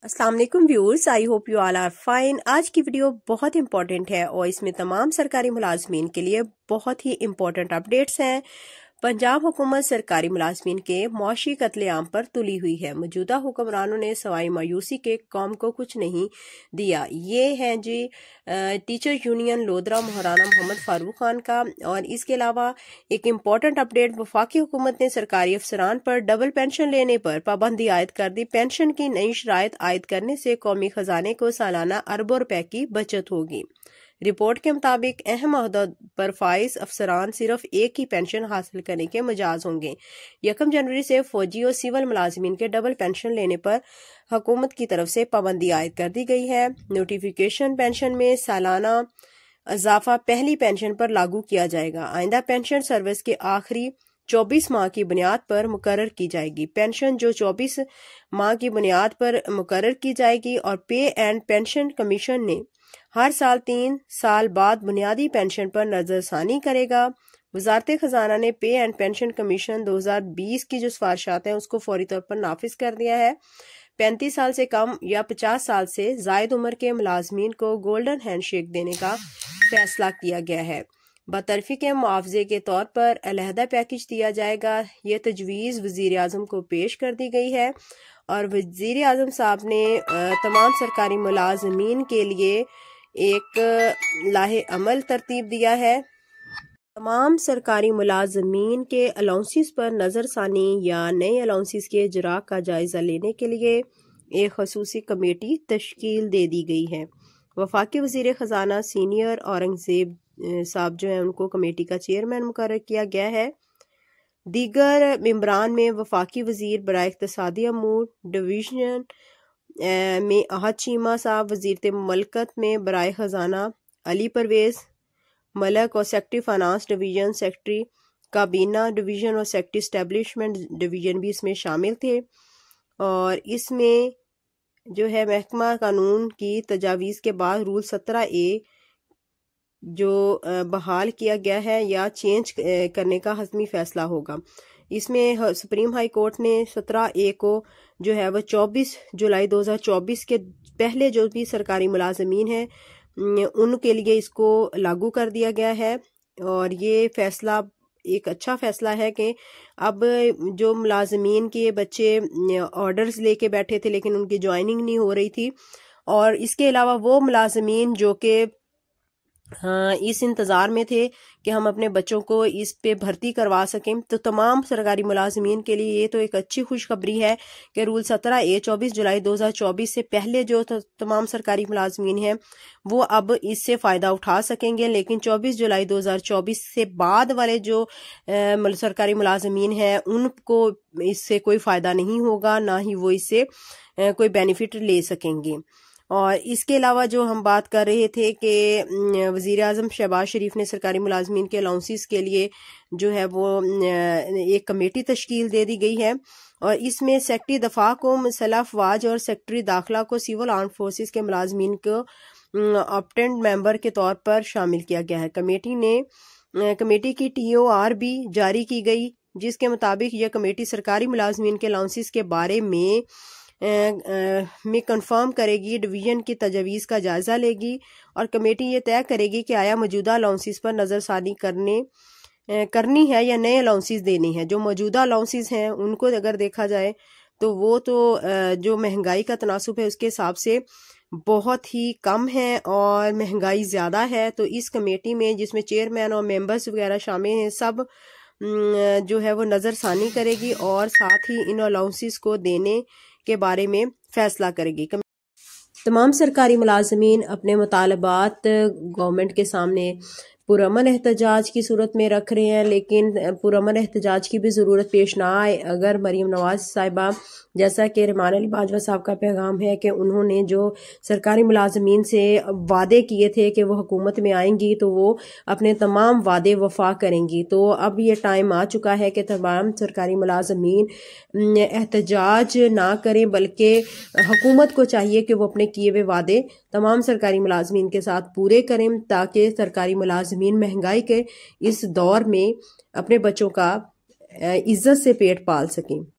अस्सलाम वालेकुम viewers, I hope you all are fine. आज की वीडियो बहुत इंपॉर्टेंट है और इसमें तमाम सरकारी मुलाजमीन के लिए बहुत ही इंपॉर्टेंट अपडेट्स हैं। पंजाब हुकूमत सरकारी मुलाजमीन के मौशी कत्लेआम पर तुली हुई है। मौजूदा हुक्मरानों ने सवाई मायूसी के कौम को कुछ नहीं दिया। ये है जी टीचर यूनियन लोधरा महाराना मोहम्मद फारूक खान का। और इसके अलावा एक इम्पॉर्टेंट अपडेट, वफाकी हुकूमत ने सरकारी अफसरान पर डबल पेंशन लेने पर पाबंदी आयद कर दी। पेंशन की नई शराइत आयद करने से कौमी खजाने को सालाना अरबों रुपए की बचत होगी। रिपोर्ट के मुताबिक अहम ओहदों पर फाइज अफसरान सिर्फ एक ही पेंशन हासिल करने के मजाज होंगे। 1 जनवरी से फौजी और सिविल मुलाजमीन के डबल पेंशन लेने पर हुकूमत की तरफ से पाबंदी आयद कर दी गई है। नोटिफिकेशन पेंशन में सालाना इजाफा पहली पेंशन पर लागू किया जाएगा। आइंदा पेंशन सर्विस के आखिरी 24 माह की बुनियाद पर मुकर्रर की जाएगी। पेंशन जो 24 माह की बुनियाद पर मुकर्रर की जाएगी और पे एंड पेंशन कमीशन ने हर साल 3 साल बाद बुनियादी पेंशन पर नजरसानी करेगा। वजारत खजाना ने पे एंड पेंशन कमीशन 2020 की जो सिफारिशात हैं उसको फौरी तौर पर नाफिज कर दिया है। 35 साल से कम या 50 साल से जायद उम्र के मुलाजमीन को गोल्डन हैंडशेक देने का फैसला किया गया है। बतरफी के मुआवजे के तौर पर अलहदा पैकेज दिया जाएगा। ये तजवीज़ वज़ीर आज़म को पेश कर दी गई है और वज़ीर आज़म साहब ने तमाम सरकारी मुलाजमीन के लिए एक लाहे अमल तरतीब दिया है। तमाम सरकारी मुलाजमीन के अलाउंसेस पर नज़रसानी या नए अलाउंसेस के इजरा का जायज़ा लेने के लिए एक खसूसी कमेटी तश्कील दे दी गई है। वफाकी वज़ीर ख़जाना सीनियर औरंगज़ेब साहब जो है उनको कमेटी का चेयरमैन मुकर्रर किया गया है। दीगर मेंबरान में वफाकी वज़ीर बराए इक़्तिसादी अमूर डिवीज़न में अहद चीमा साहब, वज़ीर ममलकत में बराए ख़जाना अली परवेज़ मलक और सेक्रेटरी फाइनेंस डिवीज़न, सेक्रेटरी काबीना डिवीज़न और सेक्रेटरी एस्टेब्लिशमेंट डिवीज़न भी इसमें शामिल थे। और इसमें जो है महकमा कानून की तजावीज़ के बाद रूल 17A जो बहाल किया गया है या चेंज करने का हतमी फैसला होगा। इसमें सुप्रीम हाई कोर्ट ने 17A को जो है वह 24 जुलाई 2024 के पहले जो भी सरकारी मुलाजमीन हैं उनके लिए इसको लागू कर दिया गया है। और ये फैसला एक अच्छा फैसला है कि अब जो मुलाजमीन के बच्चे ऑर्डर्स लेके बैठे थे लेकिन उनकी ज्वाइनिंग नहीं हो रही थी, और इसके अलावा वो मुलाजमीन जो कि इस इंतज़ार में थे कि हम अपने बच्चों को इस पे भर्ती करवा सकें, तो तमाम सरकारी मुलाजमीन के लिए ये तो एक अच्छी खुशखबरी है कि रूल 17A 24 जुलाई 2024 से पहले जो तमाम सरकारी मुलाजमीन हैं वो अब इससे फ़ायदा उठा सकेंगे। लेकिन 24 जुलाई 2024 से बाद वाले जो सरकारी मुलाजमीन हैं उनको इससे कोई फ़ायदा नहीं होगा, ना ही वो इससे कोई बेनिफिट ले सकेंगे। और इसके अलावा जो हम बात कर रहे थे कि वज़ीर आज़म शहबाज शरीफ ने सरकारी मुलाजमीन के अलाउंसेस के लिए जो है वो एक कमेटी तश्कील दे दी गई है और इसमें सेक्रेटरी दफा को मुसल्लह अफवाज और सेक्रेटरी दाखिला को सिविल आर्म फोर्सेस के मुलाजमीन को ऑप्टेंट मेंबर के तौर पर शामिल किया गया है। कमेटी की TOR भी जारी की गई जिसके मुताबिक यह कमेटी सरकारी मुलाजमीन के अलाउंसेस के बारे में कंफर्म करेगी, डिवीजन की तजवीज़ का जायजा लेगी और कमेटी ये तय करेगी कि आया मौजूदा अलाउंसेस पर नज़रसानी करनी है या नए अलाउंसेस देने हैं। जो मौजूदा अलाउंसेस हैं उनको अगर देखा जाए तो वो तो जो महंगाई का तनासुब है उसके हिसाब से बहुत ही कम है और महंगाई ज़्यादा है। तो इस कमेटी में जिसमें चेयरमैन और मेंबर्स वगैरह शामिल हैं, सब जो है वो नज़रसानी करेगी और साथ ही इन अलाउंसेस को देने के बारे में फैसला करेगी। तमाम सरकारी मुलाजमीन अपने मुतालबात गवर्नमेंट के सामने पुरअमन एहतजाज की सूरत में रख रहे हैं, लेकिन पुरअमन एहतजाज की भी ज़रूरत पेश ना आए अगर मरीम नवाज साहिबा, जैसा कि रहमान अली बाजवा साहब का पैगाम है कि उन्होंने जो सरकारी मुलाजमीन से वादे किए थे कि वो हुकूमत में आएंगी तो वो अपने तमाम वादे वफा करेंगी। तो अब ये टाइम आ चुका है कि तमाम सरकारी मुलाजमीन एहतजाज ना करें, बल्कि हुकूमत को चाहिए कि वो अपने किए हुए वादे तमाम सरकारी मुलाजमीन के साथ पूरे करें ताकि सरकारी मुलाजमीन महंगाई के इस दौर में अपने बच्चों का इज्जत से पेट पाल सकें।